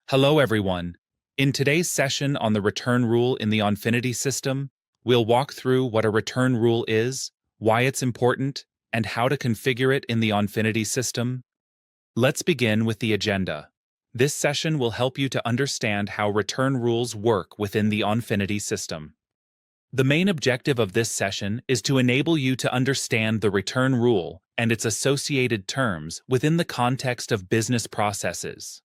Hello everyone. In today's session on the return rule in the Onfinity system, we'll walk through what a return rule is, why it's important, and how to configure it in the Onfinity system. Let's begin with the agenda. This session will help you to understand how return rules work within the Onfinity system. The main objective of this session is to enable you to understand the return rule and its associated terms within the context of business processes.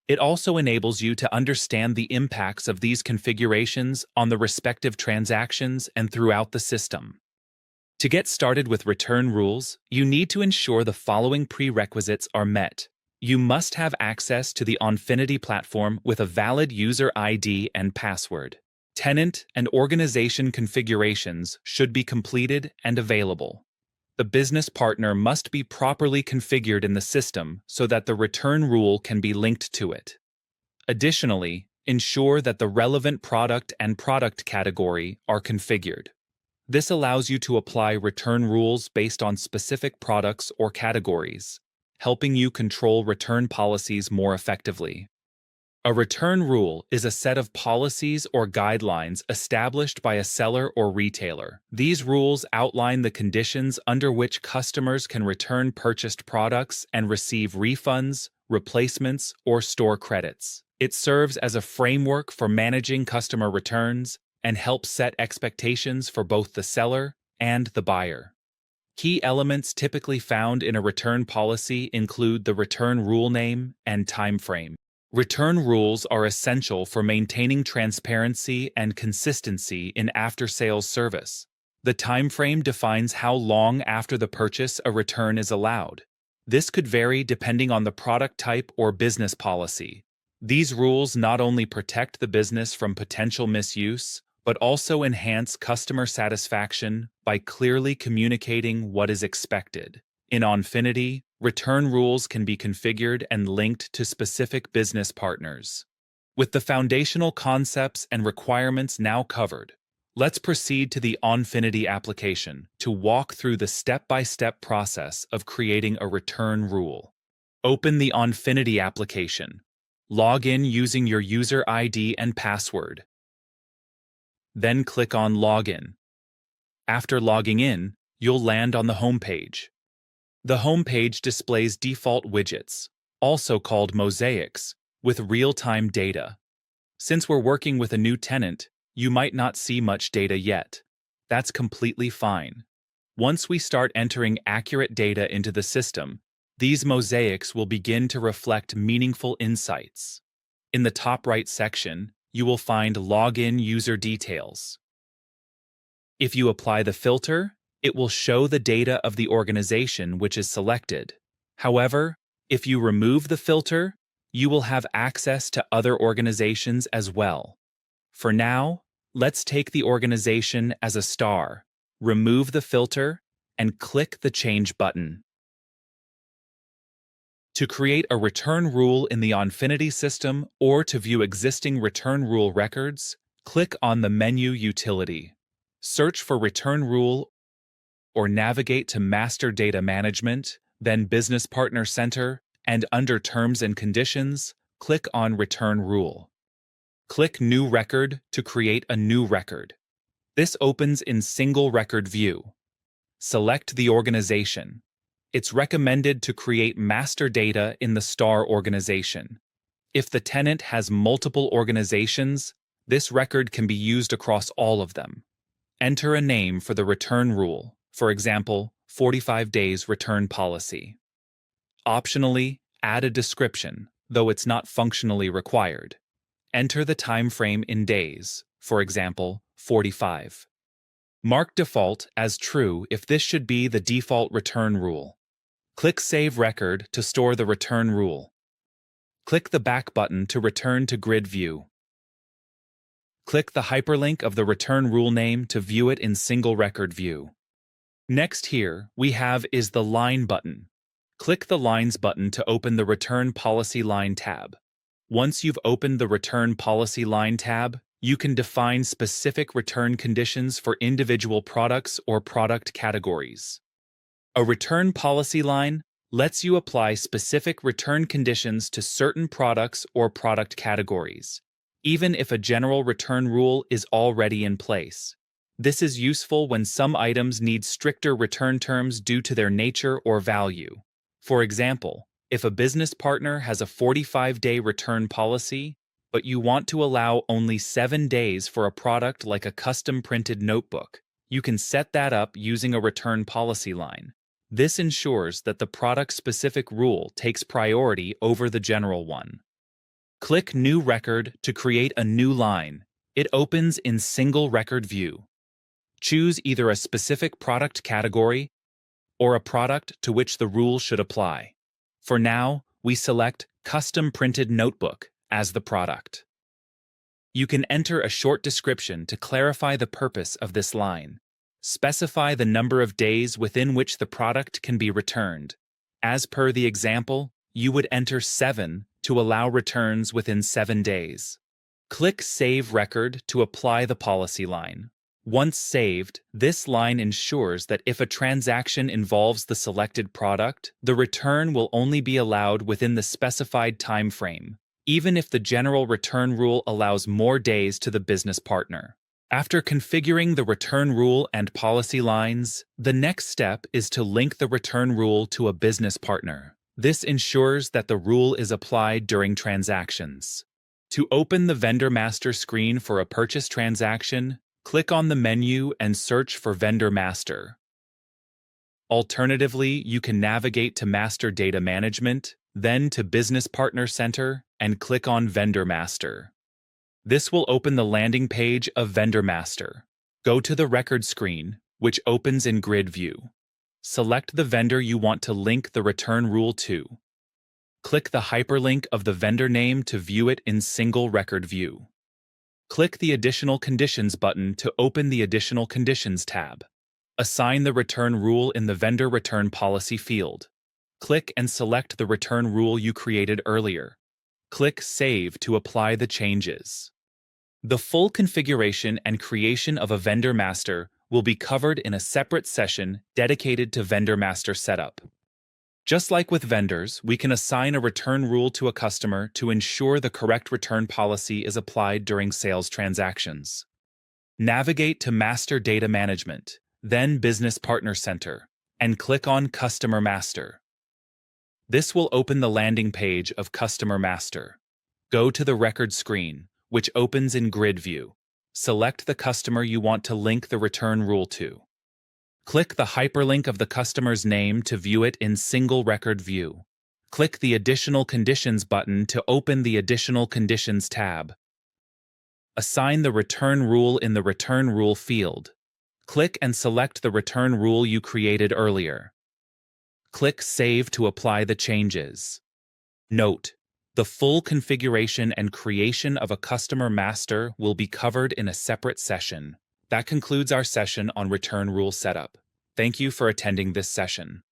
It also enables you to understand the impacts of these configurations on the respective transactions and throughout the system. To get started with return rules, you need to ensure the following prerequisites are met. You must have access to the Onfinity platform with a valid user ID and password. Tenant and organization configurations should be completed and available. The business partner must be properly configured in the system so that the return rule can be linked to it. Additionally, ensure that the relevant product and product category are configured. This allows you to apply return rules based on specific products or categories, helping you control return policies more effectively. A return rule is a set of policies or guidelines established by a seller or retailer. These rules outline the conditions under which customers can return purchased products and receive refunds, replacements, or store credits. It serves as a framework for managing customer returns and helps set expectations for both the seller and the buyer. Key elements typically found in a return policy include the return rule name and timeframe. Return rules are essential for maintaining transparency and consistency in after-sales service. The timeframe defines how long after the purchase a return is allowed. This could vary depending on the product type or business policy. These rules not only protect the business from potential misuse, but also enhance customer satisfaction by clearly communicating what is expected. In Onfinity, return rules can be configured and linked to specific business partners. With the foundational concepts and requirements now covered, let's proceed to the Onfinity application to walk through the step-by-step process of creating a return rule. Open the Onfinity application. Log in using your user ID and password. Then click on Login. After logging in, you'll land on the home page. The home page displays default widgets, also called mosaics, with real-time data. Since we're working with a new tenant, you might not see much data yet. That's completely fine. Once we start entering accurate data into the system, these mosaics will begin to reflect meaningful insights. In the top right section, you will find Login User Details. If you apply the filter, it will show the data of the organization which is selected. However, if you remove the filter, you will have access to other organizations as well. For now, let's take the organization as a star, remove the filter, and click the Change button. To create a return rule in the Onfinity system or to view existing return rule records, click on the menu Utility. Search for Return Rule or navigate to Master Data Management, then Business Partner Center, and under Terms and Conditions, click on Return Rule. Click New Record to create a new record. This opens in Single Record View. Select the organization. It's recommended to create master data in the star organization. If the tenant has multiple organizations, this record can be used across all of them. Enter a name for the return rule. For example, 45 days return policy. Optionally, add a description, though it's not functionally required. Enter the time frame in days, for example, 45. Mark default as true if this should be the default return rule. Click Save Record to store the return rule. Click the back button to return to grid view. Click the hyperlink of the return rule name to view it in single record view. Next here, we have is the Line button. Click the Lines button to open the Return Policy Line tab. Once you've opened the Return Policy Line tab, you can define specific return conditions for individual products or product categories. A return policy line lets you apply specific return conditions to certain products or product categories, even if a general return rule is already in place. This is useful when some items need stricter return terms due to their nature or value. For example, if a business partner has a 45-day return policy, but you want to allow only 7 days for a product like a custom-printed notebook, you can set that up using a return policy line. This ensures that the product-specific rule takes priority over the general one. Click New Record to create a new line. It opens in Single Record View. Choose either a specific product category or a product to which the rule should apply. For now, we select Custom Printed Notebook as the product. You can enter a short description to clarify the purpose of this line. Specify the number of days within which the product can be returned. As per the example, you would enter 7 to allow returns within 7 days. Click Save Record to apply the policy line. Once saved, this line ensures that if a transaction involves the selected product, the return will only be allowed within the specified time frame, even if the general return rule allows more days to the business partner. After configuring the return rule and policy lines, the next step is to link the return rule to a business partner. This ensures that the rule is applied during transactions. To open the Vendor Master screen for a purchase transaction, click on the menu and search for Vendor Master. Alternatively, you can navigate to Master Data Management, then to Business Partner Center, and click on Vendor Master. This will open the landing page of Vendor Master. Go to the Record screen, which opens in Grid View. Select the vendor you want to link the return rule to. Click the hyperlink of the vendor name to view it in Single Record View. Click the Additional Conditions button to open the Additional Conditions tab. Assign the return rule in the Vendor Return Policy field. Click and select the return rule you created earlier. Click Save to apply the changes. The full configuration and creation of a Vendor Master will be covered in a separate session dedicated to Vendor Master setup. Just like with vendors, we can assign a return rule to a customer to ensure the correct return policy is applied during sales transactions. Navigate to Master Data Management, then Business Partner Center, and click on Customer Master. This will open the landing page of Customer Master. Go to the Record screen, which opens in Grid View. Select the customer you want to link the return rule to. Click the hyperlink of the customer's name to view it in Single Record View. Click the Additional Conditions button to open the Additional Conditions tab. Assign the return rule in the Return Rule field. Click and select the return rule you created earlier. Click Save to apply the changes. Note: the full configuration and creation of a customer master will be covered in a separate session. That concludes our session on return rule setup. Thank you for attending this session.